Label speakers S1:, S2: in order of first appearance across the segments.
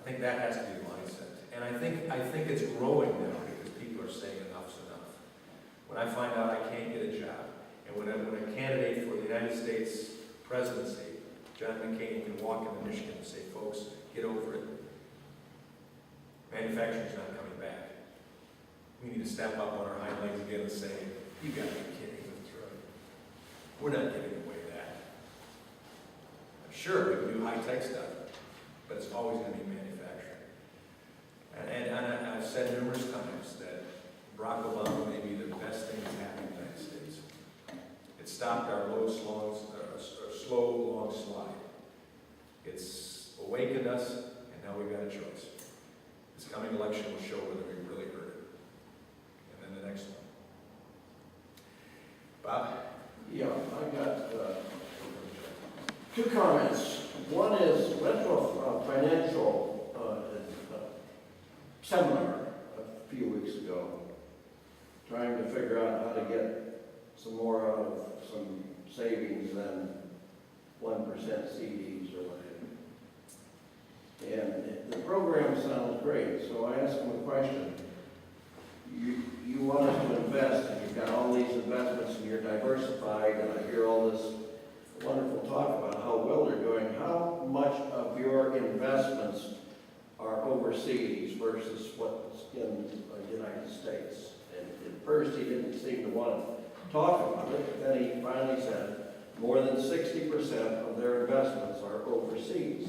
S1: think that has to be the mindset. And I think it's growing now because people are saying enough's enough. When I find out I can't get a job, and when a candidate for the United States presidency, John McCain, can walk into Michigan and say, folks, get over it. Manufacturing's not coming back. We need to step up on our hind legs again and say, you got to be kidding me. We're not giving away that. Sure, we can do high-tech stuff, but it's always going to be manufacturing. And I've said numerous times that Barack Obama may be the best thing that's happened in the United States. It stopped our slow, long slide. It's awakened us, and now we've got a choice. This coming election will show whether we really heard it. And then the next one. Bob?
S2: Yeah, I got two comments. One is, went to a financial seminar a few weeks ago, trying to figure out how to get some more out of some savings than 1% CDs or whatever. And the program sounds great, so I asked him a question. You want us to invest, and you've got all these investments, and you're diversified, and I hear all this wonderful talk about how well they're doing. How much of your investments are overseas versus what's in the United States? And at first he didn't seem to want to talk about it, but then he finally said more than 60% of their investments are overseas.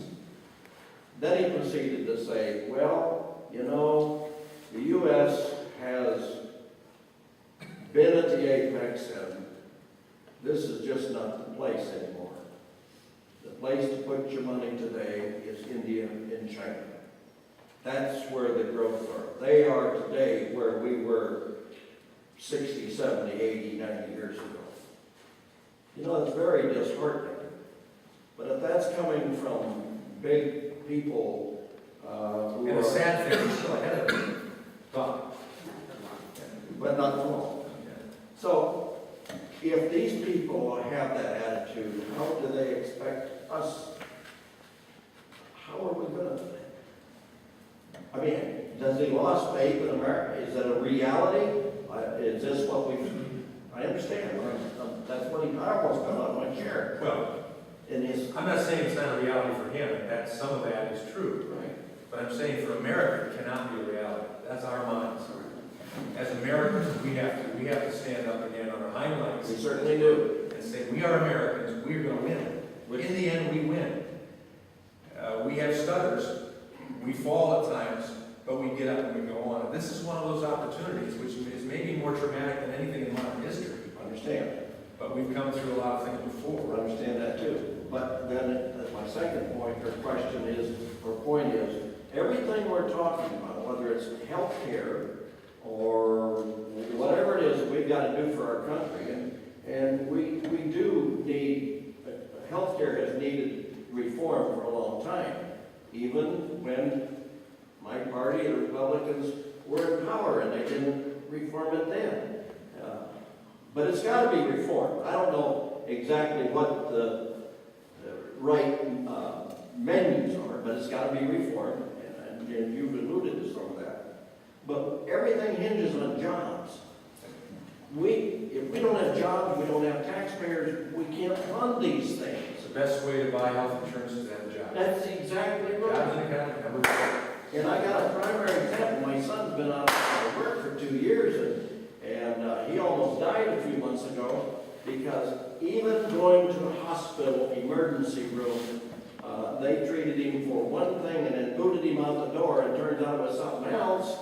S2: Then he proceeded to say, well, you know, the U.S. has been at the apex, and this is just not the place anymore. The place to put your money today is India and China. That's where the growth are. They are today where we were 60, 70, 80, 90 years ago. You know, it's very disheartening. But if that's coming from big people who
S1: And
S2: are...
S1: the sad thing is still ahead of me.
S2: But not all. So, if these people have that attitude, how do they expect us? How are we going to... I mean, does he lost faith in America? Is that a reality? Is this what we... I understand. That's what he... I almost fell out of my chair.
S1: Well, I'm not saying it's not a reality for him. That some of that is true.
S2: Right.
S1: But I'm saying for America, it cannot be a reality. That's our minds. As Americans, we have to stand up again on our hind legs.
S2: We certainly do.
S1: And say, we are Americans, we're going to win. In the end, we win. We have stutters. We fall at times, but we get up and we go on. And this is one of those opportunities which is maybe more traumatic than anything in modern history.
S2: I understand.
S1: But we've come through a lot of things before.
S2: I understand that too. But then my second point or question is, or point is, everything we're talking about, whether it's health care or whatever it is we've got to do for our country, and we do need, health care has needed reform for a long time, even when my party, the Republicans, were in power and they didn't reform it then. But it's got to be reformed. I don't know exactly what the right menus are, but it's got to be reformed, and you've alluded to some of that. But everything hinges on jobs. If we don't have jobs, we don't have taxpayers, we can't fund these things.
S1: The best way to buy health insurance is to have a job.
S2: That's exactly right.
S1: Jobs in the economy.
S2: And I got a primary example. My son's been out of work for 2 years, and he almost died a few months ago because even going to the hospital emergency room, they treated him for one thing and then booted him out the door, and turns out it was something else.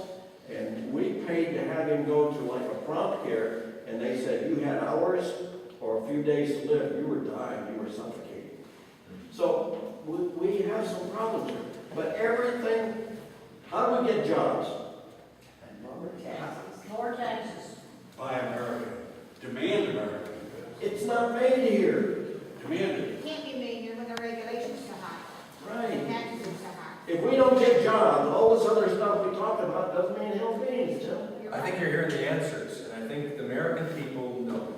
S2: And we paid to have him go to like a prompt care, and they said, you had hours or a few days to live. You were dying. You were suffocating. So we have some problems here. But everything, how do we get jobs?
S3: Lower taxes. Lower taxes.
S4: Buy America. Demand America.
S2: It's not made here.
S4: Demand it.
S3: It can't be made here when the regulations are high.
S2: Right.
S3: The taxes are high.
S2: If we don't get jobs, all this other stuff we talk about doesn't mean hell beans, Tim.
S3: You're
S1: I think
S3: right.
S1: you're hearing the answers, and I think the American people know